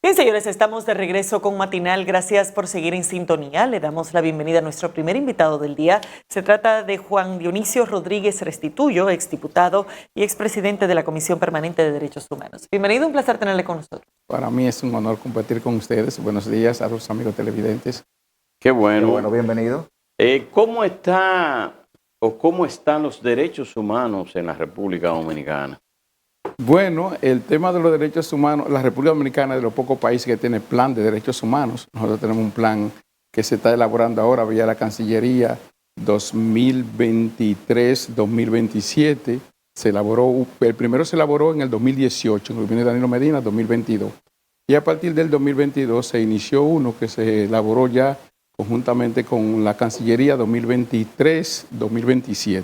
Bien, señores, estamos de regreso con Matinal. Gracias por seguir en sintonía. Le damos la bienvenida a nuestro primer invitado del día. Se trata de Juan Dionisio Rodríguez Restituyo, exdiputado y expresidente de la Comisión Permanente de Derechos Humanos. Bienvenido, un placer tenerle con nosotros. Para mí es un honor compartir con ustedes. Buenos días a los amigos televidentes. Qué bueno. Qué bueno, bienvenido. ¿Cómo está o cómo están los derechos humanos en la República Dominicana? Bueno, el tema de los derechos humanos, la República Dominicana es de los pocos países que tiene plan de derechos humanos. Nosotros tenemos un plan que se está elaborando ahora vía la Cancillería 2023-2027. El primero se elaboró en el 2018, en el gobierno de Danilo Medina, 2022. Y a partir del 2022 se inició uno que se elaboró ya conjuntamente con la Cancillería 2023-2027.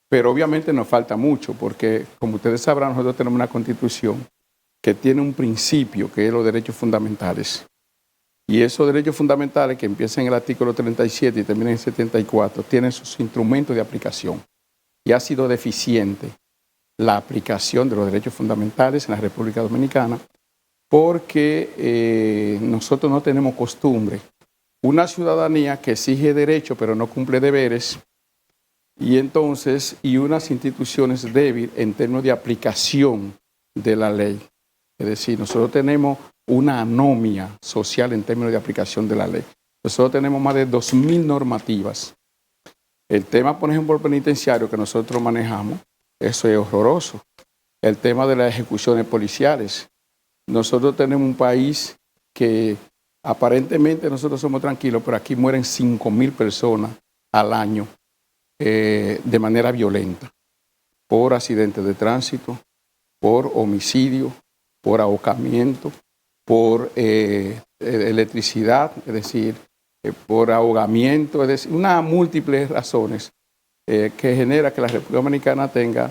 Pero obviamente nos falta mucho porque, como ustedes sabrán, nosotros tenemos una constitución que tiene un principio que es los derechos fundamentales. Y esos derechos fundamentales que empiezan en el artículo 37 y terminan en el 74 tienen sus instrumentos de aplicación. Y ha sido deficiente la aplicación de los derechos fundamentales en la República Dominicana porque nosotros no tenemos costumbre. Una ciudadanía que exige derechos pero no cumple deberes y unas instituciones débiles en términos de aplicación de la ley. Es decir, nosotros tenemos una anomia social en términos de aplicación de la ley. Nosotros tenemos más de 2.000 normativas. El tema, por ejemplo, penitenciario que nosotros manejamos, eso es horroroso. El tema de las ejecuciones policiales. Nosotros tenemos un país que aparentemente nosotros somos tranquilos, pero aquí mueren 5.000 personas al año de manera violenta, por accidentes de tránsito, por homicidio, por ahorcamiento, por electricidad, es decir, por ahogamiento, es decir, unas múltiples razones que genera que la República Dominicana tenga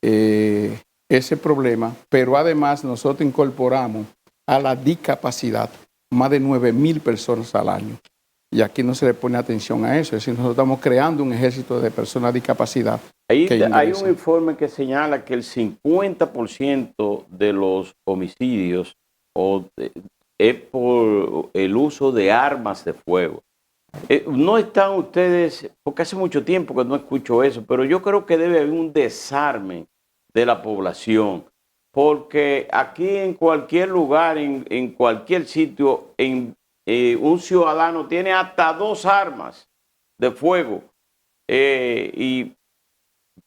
ese problema, pero además nosotros incorporamos a la discapacidad más de 9.000 personas al año. Y aquí no se le pone atención a eso. Es decir, nosotros estamos creando un ejército de personas de discapacidad. Hay un informe que señala que el 50% de los homicidios es por el uso de armas de fuego. No están ustedes, porque hace mucho tiempo que no escucho eso, pero yo creo que debe haber un desarme de la población, porque aquí en cualquier lugar, en cualquier sitio, un ciudadano tiene hasta 2 armas de fuego,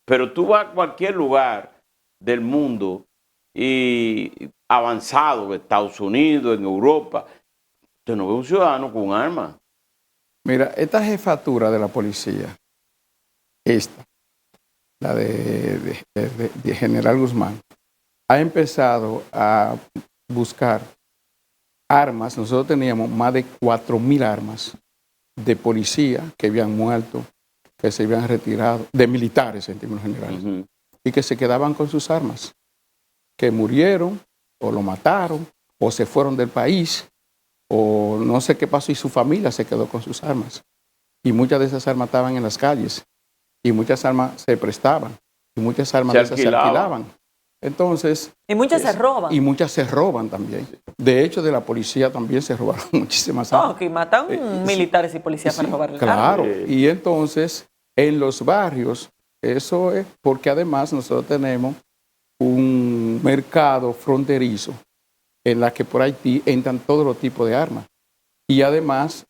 pero tú vas a cualquier lugar del mundo y avanzado, en Estados Unidos, en Europa, usted no ve un ciudadano con un arma. Mira, esta jefatura de la policía, la de General Guzmán, ha empezado a buscar armas. Nosotros teníamos más de 4.000 armas de policía que habían muerto, que se habían retirado, de militares en términos generales, y que se quedaban con sus armas, que murieron o lo mataron o se fueron del país o no sé qué pasó y su familia se quedó con sus armas. Y muchas de esas armas estaban en las calles y muchas armas se prestaban y muchas armas se alquilaban. Entonces, y muchas se roban. Y muchas se roban también. De hecho, de la policía también se robaron muchísimas armas. No, que matan militares y policías para robar. Claro. Y entonces, en los barrios, eso es porque además nosotros tenemos un mercado fronterizo en la que por Haití entran todos los tipos de armas. Y además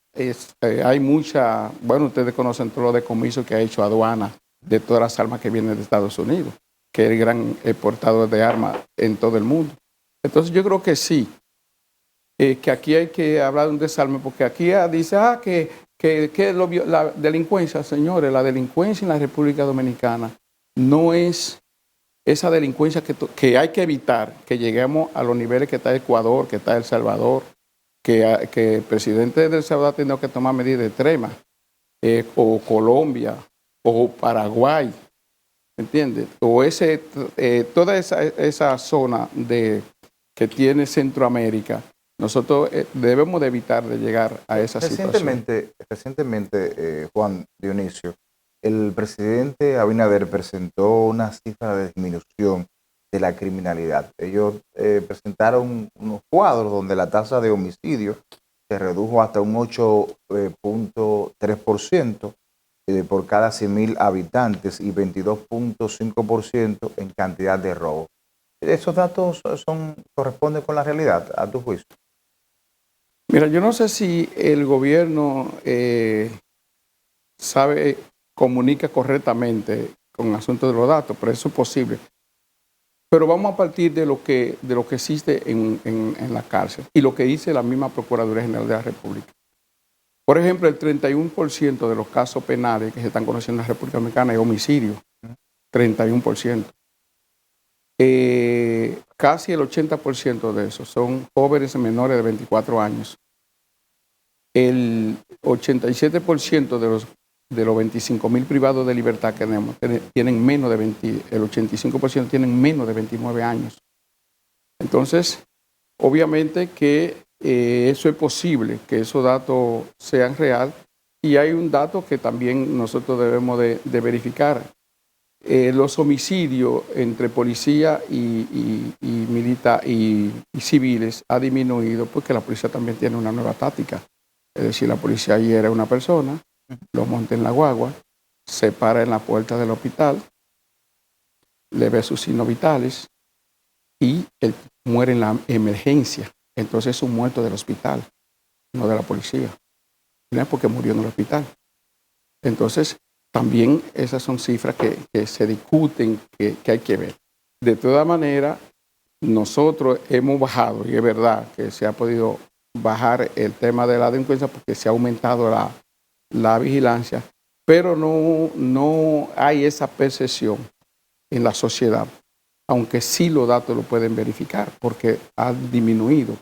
hay mucha, bueno, ustedes conocen todo lo decomiso que ha hecho aduana de todas las armas que vienen de Estados Unidos, que es el gran exportador de armas en todo el mundo. Entonces yo creo que sí, que aquí hay que hablar de un desarme, porque aquí dice que la delincuencia, señores, la delincuencia en la República Dominicana no es esa delincuencia que hay que evitar, que lleguemos a los niveles que está Ecuador, que está El Salvador, que el presidente de El Salvador ha tenido que tomar medidas extremas, o Colombia, o Paraguay, ¿entiendes? O toda esa zona que tiene Centroamérica, nosotros debemos de evitar de llegar a esa situación. Recientemente, Juan Dionisio, el presidente Abinader presentó una cifra de disminución de la criminalidad. Ellos presentaron unos cuadros donde la tasa de homicidio se redujo hasta un 8.3% por cada 100.000 habitantes y 22.5% en cantidad de robo. ¿Esos datos corresponden con la realidad, a tu juicio? Mira, yo no sé si el gobierno comunica correctamente con el asunto de los datos, pero eso es posible. Pero vamos a partir de lo que existe en la cárcel y lo que dice la misma Procuraduría General de la República. Por ejemplo, el 31% de los casos penales que se están conociendo en la República Dominicana es homicidio. 31%. Casi el 80% de esos son jóvenes menores de 24 años. El 87% de los 25.000 privados de libertad que tenemos tienen menos de 85% tienen menos de 29 años. Entonces, obviamente que eso es posible, que esos datos sean reales, y hay un dato que también nosotros debemos de verificar. Los homicidios entre policía y militar y civiles ha disminuido porque la policía también tiene una nueva táctica. Es decir, la policía hiere a una persona, lo monta en la guagua, se para en la puerta del hospital, le ve sus signos vitales y él muere en la emergencia. Entonces es un muerto del hospital, no de la policía. No es porque murió en el hospital. Entonces, también esas son cifras que se discuten, que hay que ver. De todas maneras, nosotros hemos bajado, y es verdad que se ha podido bajar el tema de la delincuencia porque se ha aumentado la vigilancia, pero no hay esa percepción en la sociedad, aunque sí los datos lo pueden verificar porque han disminuido,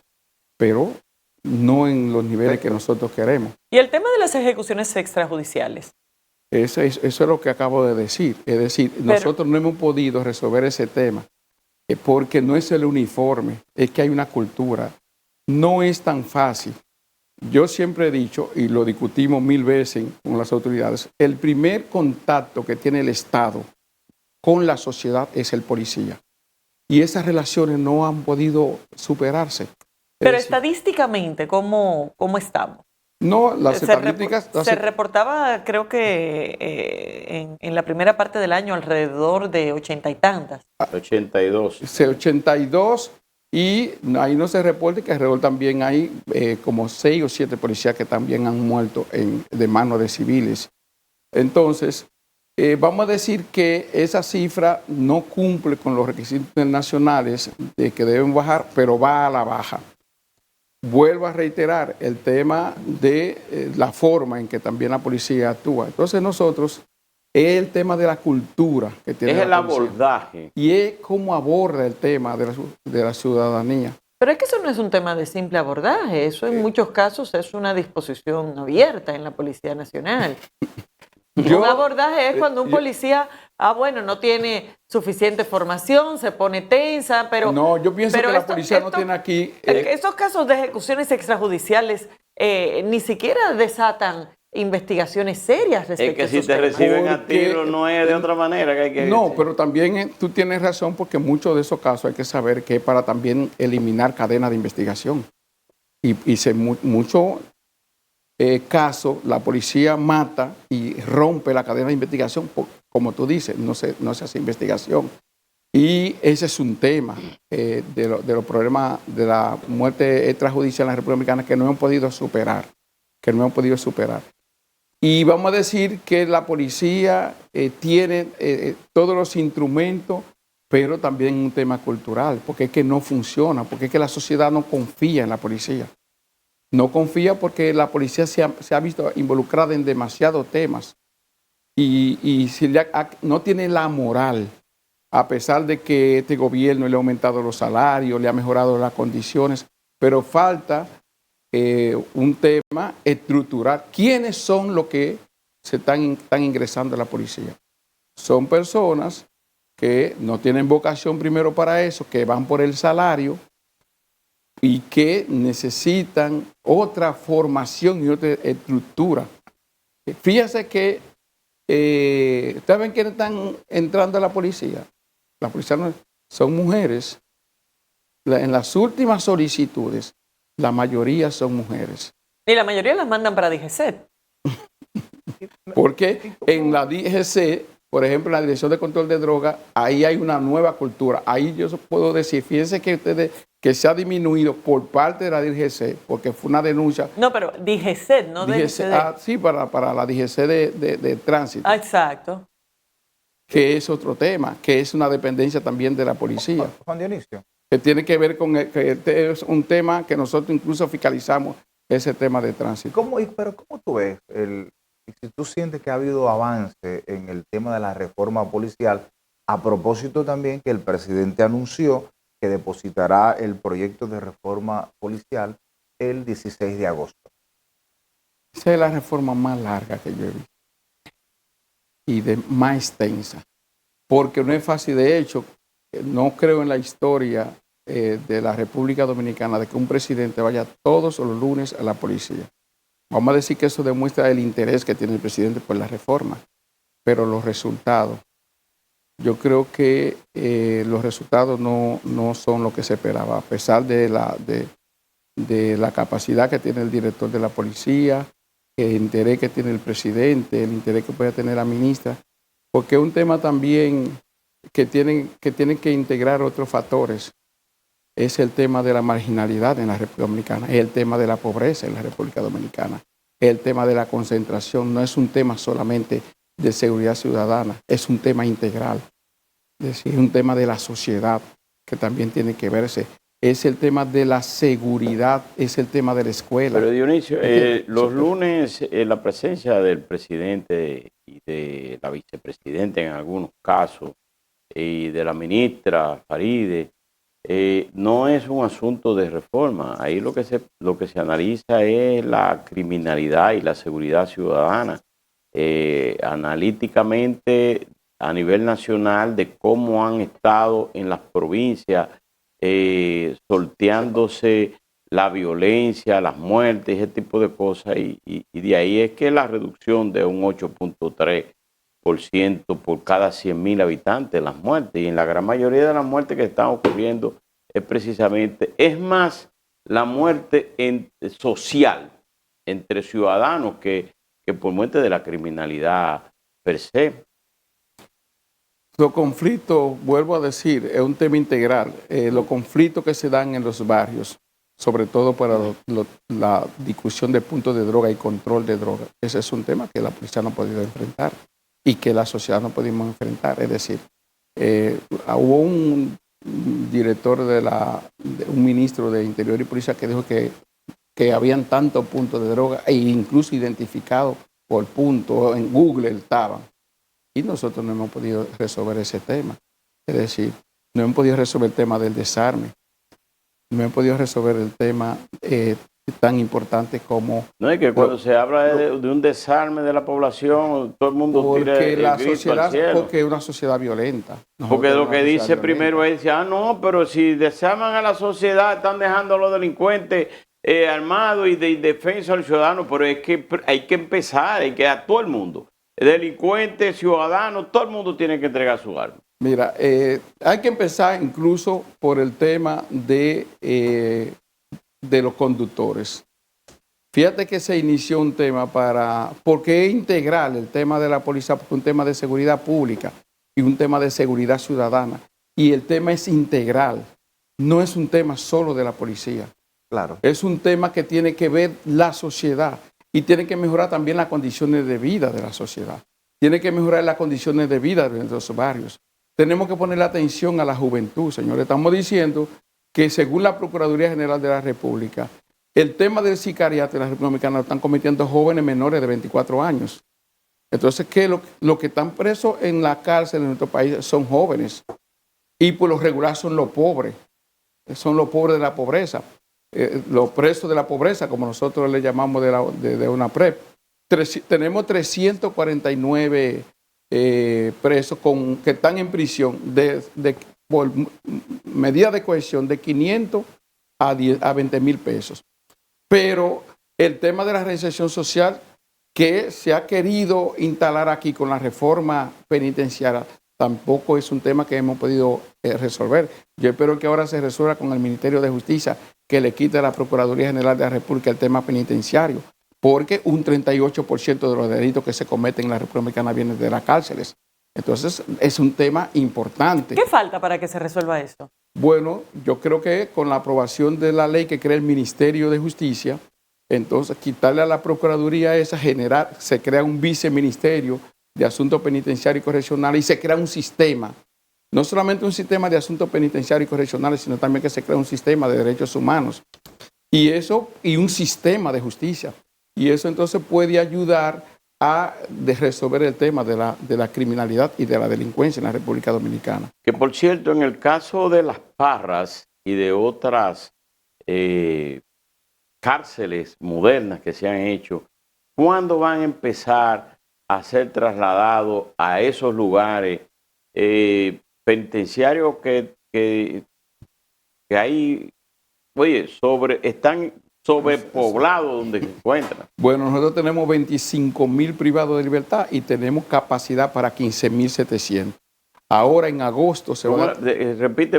pero no en los niveles que nosotros queremos. ¿Y el tema de las ejecuciones extrajudiciales? Eso es lo que acabo de decir. Es decir, nosotros no hemos podido resolver ese tema porque no es el uniforme, es que hay una cultura. No es tan fácil. Yo siempre he dicho, y lo discutimos 1000 veces con las autoridades, el primer contacto que tiene el Estado con la sociedad es el policía. Y esas relaciones no han podido superarse. Pero estadísticamente, ¿cómo estamos? No, las estadísticas... Se reportaba, creo que en la primera parte del año, alrededor de 80 y tantas. 82. 82, y ahí no se reporta que alrededor también hay como 6 o 7 policías que también han muerto de manos de civiles. Entonces, vamos a decir que esa cifra no cumple con los requisitos internacionales de que deben bajar, pero va a la baja. Vuelvo a reiterar el tema de la forma en que también la policía actúa. Entonces nosotros, es el tema de la cultura que tiene es la el policía. abordaje. Y es cómo aborda el tema de la ciudadanía. Pero es que eso no es un tema de simple abordaje, eso en muchos casos es una disposición abierta en la Policía Nacional. Un abordaje es cuando un policía, bueno, no tiene suficiente formación, se pone tensa, pero... No, yo pienso que la policía no tiene aquí... Estos casos de ejecuciones extrajudiciales ni siquiera desatan investigaciones serias respecto a esos Es que si te temas. reciben a tiro no es de otra manera que hay que... No, pero también tú tienes razón porque muchos de esos casos hay que saber que es para también eliminar cadenas de investigación. Y mucho... caso, la policía mata y rompe la cadena de investigación, como tú dices, no se hace investigación. Y ese es un tema de los problemas de la muerte extrajudicial en la República Dominicana que no hemos podido superar, Y vamos a decir que la policía tiene todos los instrumentos, pero también un tema cultural, porque es que no funciona, porque es que la sociedad no confía en la policía. No confía porque la policía se ha visto involucrada en demasiados temas y no tiene la moral, a pesar de que este gobierno le ha aumentado los salarios, le ha mejorado las condiciones, pero falta un tema estructural. ¿Quiénes son los que están ingresando a la policía? Son personas que no tienen vocación primero para eso, que van por el salario, y que necesitan otra formación y otra estructura. Fíjense que, ¿saben quiénes están entrando a la policía? La policía son mujeres. En las últimas solicitudes, la mayoría son mujeres. Y la mayoría las mandan para DGCET. Porque en la DGC, por ejemplo, en la Dirección de Control de Drogas, ahí hay una nueva cultura. Ahí yo puedo decir, fíjense que que se ha disminuido por parte de la DGC, porque fue una denuncia. No, pero DGCET, no DGCD. Sí, para la DGC de tránsito. Ah, exacto. Que es otro tema, que es una dependencia también de la policía. Juan Dionisio. Que tiene que ver con que es un tema que nosotros incluso fiscalizamos, ese tema de tránsito. Pero ¿cómo tú ves si tú sientes que ha habido avance en el tema de la reforma policial, a propósito también que el presidente anunció que depositará el proyecto de reforma policial el 16 de agosto? Esa es la reforma más larga que yo he visto y más extensa, porque no es fácil. De hecho, no creo en la historia de la República Dominicana de que un presidente vaya todos los lunes a la policía. Vamos a decir que eso demuestra el interés que tiene el presidente por la reforma, pero los resultados, yo creo que los resultados no son lo que se esperaba, a pesar de la capacidad que tiene el director de la policía, el interés que tiene el presidente, el interés que puede tener la ministra, porque es un tema también que tienen que integrar otros factores. Es el tema de la marginalidad en la República Dominicana, es el tema de la pobreza en la República Dominicana, es el tema de la concentración. No es un tema solamente de seguridad ciudadana, es un tema integral. Es decir, es un tema de la sociedad que también tiene que verse. Es el tema de la seguridad, es el tema de la escuela. Pero Dionisio, los lunes la presencia del presidente y de la vicepresidenta en algunos casos y de la ministra Faride, no es un asunto de reforma. Ahí lo que se analiza es la criminalidad y la seguridad ciudadana. Analíticamente a nivel nacional de cómo han estado en las provincias sorteándose la violencia, las muertes, ese tipo de cosas, y de ahí es que la reducción de un 8.3% por cada 100.000 habitantes, las muertes, y en la gran mayoría de las muertes que están ocurriendo es precisamente, es más la muerte social entre ciudadanos que por muerte de la criminalidad per se. Los conflictos, vuelvo a decir, es un tema integral. Los conflictos que se dan en los barrios, sobre todo para la discusión de puntos de droga y control de droga, ese es un tema que la policía no ha podido enfrentar y que la sociedad no pudimos enfrentar. Es decir, hubo un director un ministro de Interior y Policía que dijo que habían tantos puntos de droga e incluso identificados por puntos, en Google estaban. Y nosotros no hemos podido resolver ese tema. Es decir, no hemos podido resolver el tema del desarme. No hemos podido resolver el tema tan importante como... No es que cuando se habla de un desarme de la población, todo el mundo tira el grito al cielo. Porque es una sociedad violenta. Porque lo que dice primero es, no, pero si desarman a la sociedad, están dejando a los delincuentes armados y de indefensa al ciudadano, pero es que hay que empezar, hay que a todo el mundo. Delincuentes, ciudadanos, todo el mundo tiene que entregar su arma. Mira, hay que empezar incluso por el tema de los conductores. Fíjate que se inició un tema porque es integral el tema de la policía, porque es un tema de seguridad pública y un tema de seguridad ciudadana. Y el tema es integral, no es un tema solo de la policía. Claro. Es un tema que tiene que ver la sociedad. Y tiene que mejorar también las condiciones de vida de la sociedad. Tiene que mejorar las condiciones de vida de los barrios. Tenemos que poner la atención a la juventud, señores. Estamos diciendo que según la Procuraduría General de la República, el tema del sicariato en la República Dominicana lo están cometiendo jóvenes menores de 24 años. Entonces, ¿qué lo que están presos en la cárcel en nuestro país son jóvenes? Y por lo regular son los pobres de la pobreza. Los presos de la pobreza, como nosotros le llamamos de una PREP. Tenemos 349 presos que están en prisión por medida de cohesión de 500 a 20.000 pesos. Pero el tema de la reinserción social que se ha querido instalar aquí con la reforma penitenciaria tampoco es un tema que hemos podido resolver. Yo espero que ahora se resuelva con el Ministerio de Justicia, que le quite a la Procuraduría General de la República el tema penitenciario, porque un 38% de los delitos que se cometen en la República Dominicana vienen de las cárceles. Entonces, es un tema importante. ¿Qué falta para que se resuelva esto? Bueno, yo creo que con la aprobación de la ley que crea el Ministerio de Justicia, entonces quitarle a la Procuraduría esa, se crea un viceministerio de Asuntos Penitenciarios y Correccionales y se crea un sistema, no solamente un sistema de asuntos penitenciarios y correccionales, sino también que se crea un sistema de derechos humanos y un sistema de justicia. Y eso entonces puede ayudar a resolver el tema de la criminalidad y de la delincuencia en la República Dominicana. Que por cierto, en el caso de Las Parras y de otras cárceles modernas que se han hecho, ¿cuándo van a empezar a ser trasladados a esos lugares penitenciarios que hay, oye, están sobrepoblados donde se encuentran? Bueno, nosotros tenemos 25,000 privados de libertad y tenemos capacidad para 15,700. Ahora en agosto se va a... Repite.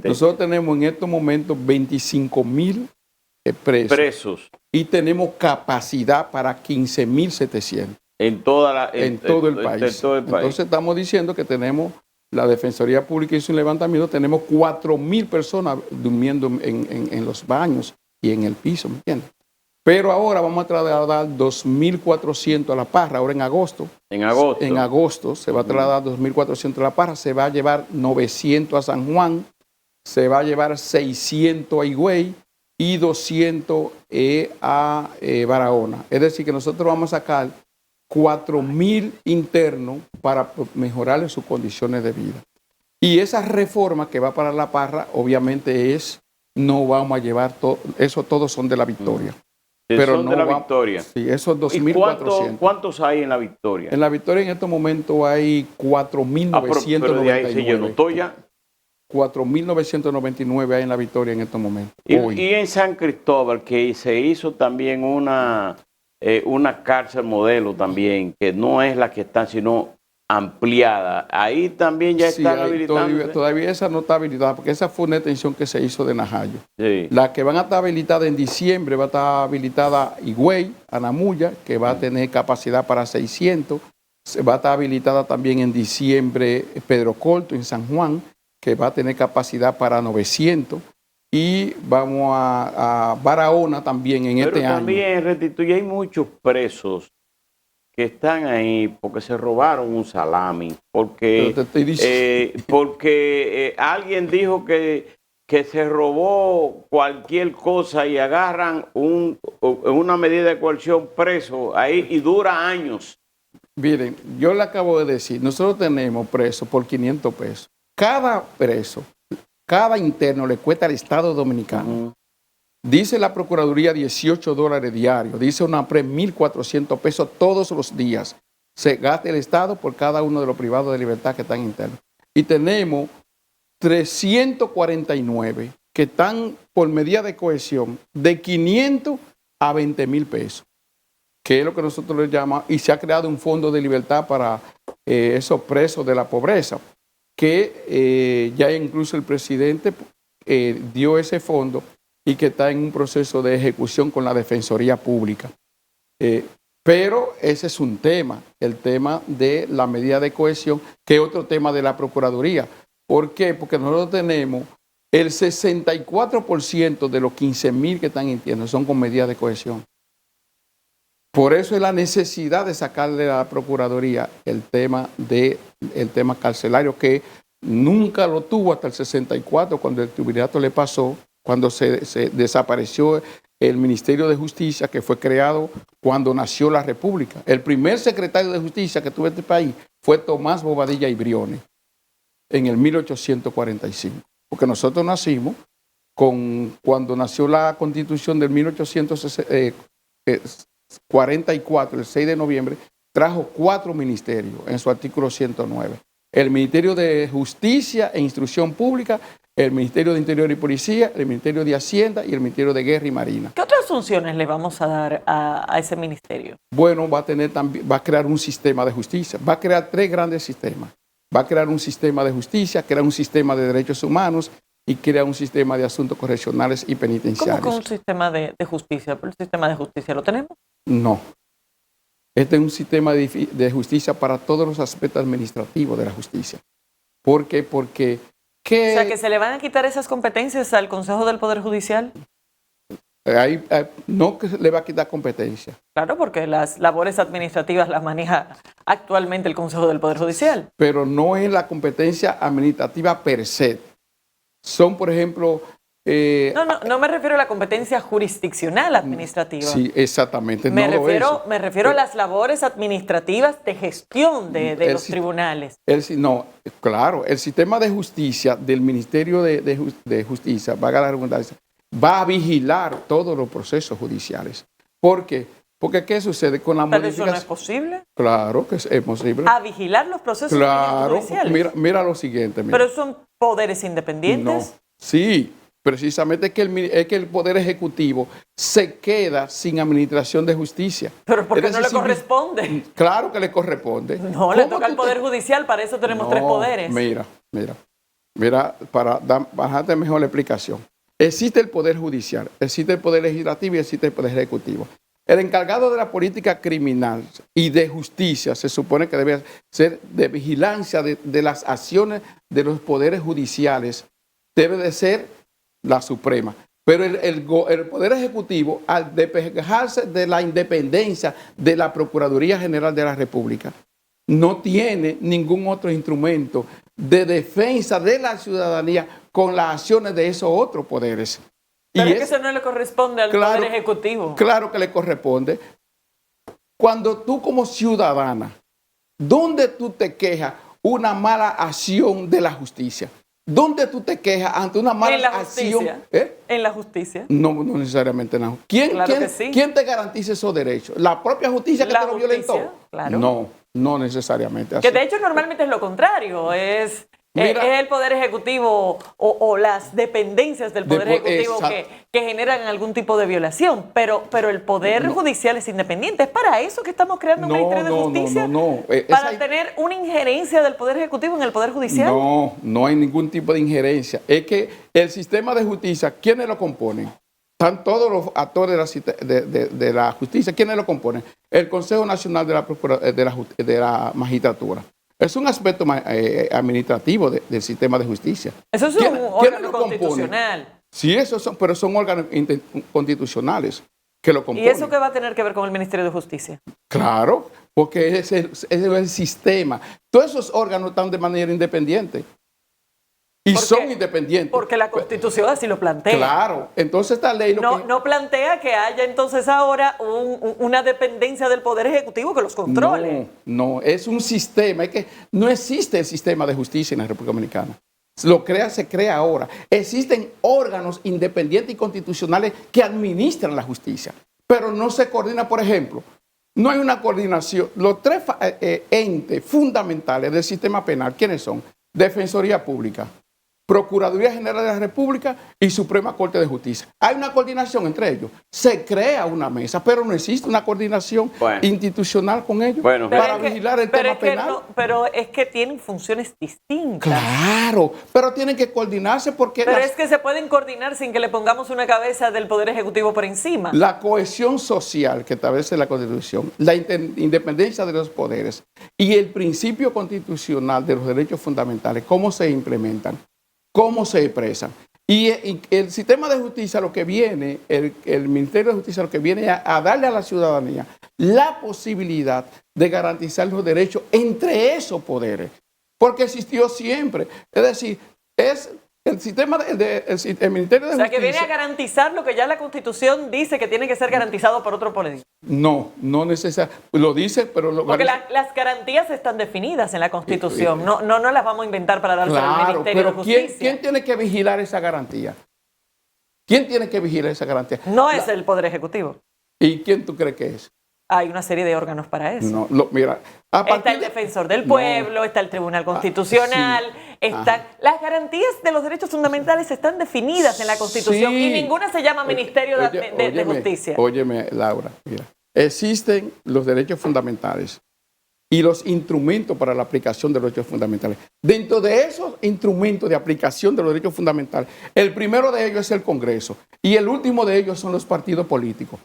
Nosotros tenemos en estos momentos 25,000 presos y tenemos capacidad para 15,700. En todo el país. Entonces estamos diciendo que tenemos, la Defensoría Pública hizo un levantamiento, tenemos 4,000 personas durmiendo en los baños y en el piso, ¿me entiendes? Pero ahora vamos a trasladar 2,400 a La Parra, ahora en agosto. En agosto. En agosto se va a trasladar 2,400 a La Parra, se va a llevar 900 a San Juan, se va a llevar 600 a Higüey y 200 a Barahona. Es decir, que nosotros vamos a sacar 4,000 internos para mejorarles sus condiciones de vida. Y esa reforma que va para La Parra, obviamente no vamos a llevar eso, todos son de La Victoria. Pero son de La Victoria. Sí, esos 2,400. ¿Cuántos hay en La Victoria? En La Victoria en estos momentos hay 4,999. Pero de ahí se llenó todo ya. 4,999 hay en La Victoria en estos momentos. Y en San Cristóbal, que se hizo también una cárcel modelo también, que no es la que está, sino ampliada. Ahí también ya están habilitando. Todavía esa no está habilitada, porque esa fue una extensión que se hizo de Najayo. Sí. La que van a estar habilitada en diciembre, va a estar habilitada Higüey, Anamuya, que va a tener capacidad para 600. Se va a estar habilitada también en diciembre Pedro Corto, en San Juan, que va a tener capacidad para 900. Y vamos a Barahona también en este año. Pero también, Restituye, hay muchos presos que están ahí porque se robaron un salami, porque alguien dijo que se robó cualquier cosa y agarran una medida de coerción preso ahí y dura años. Miren, yo le acabo de decir, nosotros tenemos presos por 500 pesos. Cada preso, cada interno le cuesta al Estado Dominicano. Dice la Procuraduría $18 diarios, dice UNAPRED 1,400 pesos todos los días. Se gasta el Estado por cada uno de los privados de libertad que están internos. Y tenemos 349 que están por medida de cohesión de 500 a 20,000 pesos, que es lo que nosotros le llamamos, y se ha creado un fondo de libertad para esos presos de la pobreza, que ya incluso el presidente dio ese fondo y que está en un proceso de ejecución con la Defensoría Pública. Pero ese es un tema, el tema de la medida de cohesión, que es otro tema de la Procuraduría. ¿Por qué? Porque nosotros tenemos el 64% de los 15,000 que están internos son con medidas de cohesión. Por eso es la necesidad de sacarle a la Procuraduría el tema carcelario, que nunca lo tuvo hasta el 64, cuando el triunvirato le pasó, cuando se desapareció el Ministerio de Justicia, que fue creado cuando nació la República. El primer secretario de Justicia que tuvo este país fue Tomás Bobadilla y Briones, en el 1845. Porque nosotros nacimos cuando nació la Constitución del 1844, el 6 de noviembre, trajo 4 ministerios en su artículo 109. El Ministerio de Justicia e Instrucción Pública, el Ministerio de Interior y Policía, el Ministerio de Hacienda y el Ministerio de Guerra y Marina. ¿Qué otras funciones le vamos a dar a ese ministerio? Bueno, va a crear un sistema de justicia, va a crear 3 grandes sistemas. Va a crear un sistema de justicia, crea un sistema de derechos humanos y crea un sistema de asuntos correccionales y penitenciarios. ¿Cómo que un sistema de justicia? ¿Pero el sistema de justicia lo tenemos? No. Este es un sistema de justicia para todos los aspectos administrativos de la justicia. ¿Por qué? Porque... O sea, que se le van a quitar esas competencias al Consejo del Poder Judicial. No que le va a quitar competencia. Claro, porque las labores administrativas las maneja actualmente el Consejo del Poder Judicial. Pero no es la competencia administrativa per se. Son, por ejemplo... No me refiero a la competencia jurisdiccional administrativa. Sí, exactamente. Me refiero a las labores administrativas de gestión de los tribunales. No, claro, el sistema de justicia del Ministerio de Justicia, valga la redundancia, va a vigilar todos los procesos judiciales. ¿Por qué? Porque ¿qué sucede con la modificación? ¿Pero eso no es posible? Claro que es posible. ¿A vigilar los procesos judiciales? Mira lo siguiente. Mira. ¿Pero son poderes independientes? No, sí, precisamente es que el Poder Ejecutivo se queda sin administración de justicia. ¿Pero por qué no le corresponde? Claro que le corresponde. No, le toca al Poder Judicial, para eso tenemos 3 poderes. Mira, para darte mejor la explicación. Existe el Poder Judicial, existe el Poder Legislativo y existe el Poder Ejecutivo. El encargado de la política criminal y de justicia se supone que debe ser de vigilancia de las acciones de los poderes judiciales. Debe de ser la Suprema. Pero el Poder Ejecutivo, al despejarse de la independencia de la Procuraduría General de la República, no tiene ningún otro instrumento de defensa de la ciudadanía con las acciones de esos otros poderes. Pero es que eso no le corresponde al Poder Ejecutivo. Claro que le corresponde. Cuando tú como ciudadana, ¿dónde tú te quejas una mala acción de la justicia? ¿Dónde tú te quejas ante una mala acción? ¿En la justicia? No necesariamente en la justicia. ¿Quién te garantiza esos derechos? ¿La propia justicia que te lo violentó? Claro. No necesariamente así. Que de hecho normalmente es lo contrario, es el Poder Ejecutivo o las dependencias del Poder Ejecutivo que generan algún tipo de violación, pero el Poder Judicial es independiente. ¿Es para eso que estamos creando un Ministerio de Justicia? ¿Para tener una injerencia del Poder Ejecutivo en el Poder Judicial? No hay ningún tipo de injerencia. Es que el sistema de justicia, ¿quiénes lo componen? Están todos los actores de la justicia. ¿Quiénes lo componen? El Consejo Nacional de la Magistratura. Es un aspecto administrativo del sistema de justicia. Eso es un órgano constitucional. Sí, pero son órganos constitucionales que lo componen. ¿Y eso qué va a tener que ver con el Ministerio de Justicia? Claro, porque es el sistema. Todos esos órganos están de manera independiente. Y son independientes. Porque la Constitución así lo plantea. Claro, entonces esta ley... No plantea que haya entonces ahora una dependencia del Poder Ejecutivo que los controle. No, es un sistema. Es que no existe el sistema de justicia en la República Dominicana. Se crea ahora. Existen órganos independientes y constitucionales que administran la justicia, pero no se coordina, por ejemplo. No hay una coordinación. Los 3 entes fundamentales del sistema penal, ¿quiénes son? Defensoría Pública, Procuraduría General de la República y Suprema Corte de Justicia. Hay una coordinación entre ellos. Se crea una mesa, pero no existe una coordinación institucional con ellos para vigilar el tema penal. Pero es que tienen funciones distintas. Claro, pero tienen que coordinarse porque... Pero es que se pueden coordinar sin que le pongamos una cabeza del Poder Ejecutivo por encima. La cohesión social que establece la Constitución, la independencia de los poderes y el principio constitucional de los derechos fundamentales, ¿cómo se implementan? ¿Cómo se expresan? Y el sistema de justicia, lo que viene, el Ministerio de Justicia, lo que viene a darle a la ciudadanía la posibilidad de garantizar los derechos entre esos poderes, porque existió siempre. Es decir, es el sistema el Ministerio de Justicia. O sea, que viene a garantizar lo que ya la Constitución dice que tiene que ser garantizado por otro poder. No necesariamente. Lo dice, pero... Porque las garantías están definidas en la Constitución. No las vamos a inventar para darse al Ministerio de Justicia. ¿Quién tiene que vigilar esa garantía? ¿Quién tiene que vigilar esa garantía? No es el Poder Ejecutivo. ¿Y quién tú crees que es? Hay una serie de órganos para eso. Mira, está el Defensor del Pueblo, está el Tribunal Constitucional, las garantías de los derechos fundamentales están definidas en la Constitución y ninguna se llama Ministerio de Justicia. Óyeme, Laura, mira, existen los derechos fundamentales y los instrumentos para la aplicación de los derechos fundamentales. Dentro de esos instrumentos de aplicación de los derechos fundamentales, el primero de ellos es el Congreso y el último de ellos son los partidos políticos.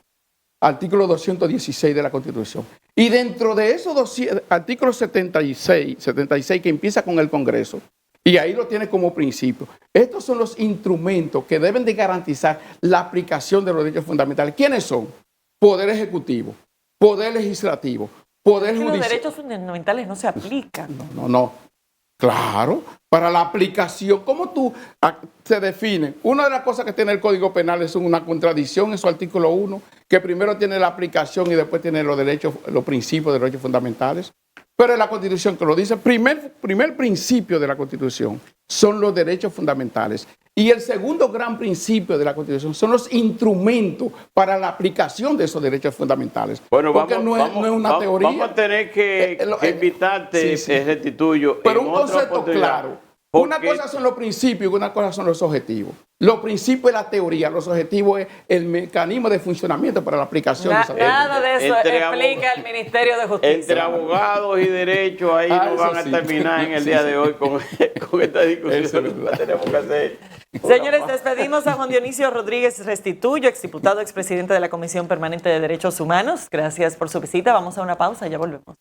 Artículo 216 de la Constitución. Y dentro de esos artículos 76 que empieza con el Congreso, y ahí lo tiene como principio, estos son los instrumentos que deben de garantizar la aplicación de los derechos fundamentales. ¿Quiénes son? Poder Ejecutivo, Poder Legislativo, Poder Judicial. Los derechos fundamentales no se aplican. No. Claro, para la aplicación, ¿cómo se define? Una de las cosas que tiene el Código Penal es una contradicción en su artículo 1, que primero tiene la aplicación y después tiene los derechos, los principios de los derechos fundamentales. Pero es la Constitución que lo dice. Primer principio de la Constitución son los derechos fundamentales. Y el segundo gran principio de la Constitución son los instrumentos para la aplicación de esos derechos fundamentales. Bueno, porque no es una teoría. Vamos a tener que invitarte, Restituyo. Pero un concepto claro. Una cosa son los principios y una cosa son los objetivos. Los principios es la teoría, los objetivos es el mecanismo de funcionamiento para la aplicación de esa teoría. Nada de eso explica el Ministerio de Justicia. Entre abogados y derechos, ahí no van a terminar en el día de hoy con esta discusión. La tenemos que hacer. Señores, despedimos a Juan Dionisio Rodríguez Restituyo, exdiputado, expresidente de la Comisión Permanente de Derechos Humanos. Gracias por su visita. Vamos a una pausa, ya volvemos.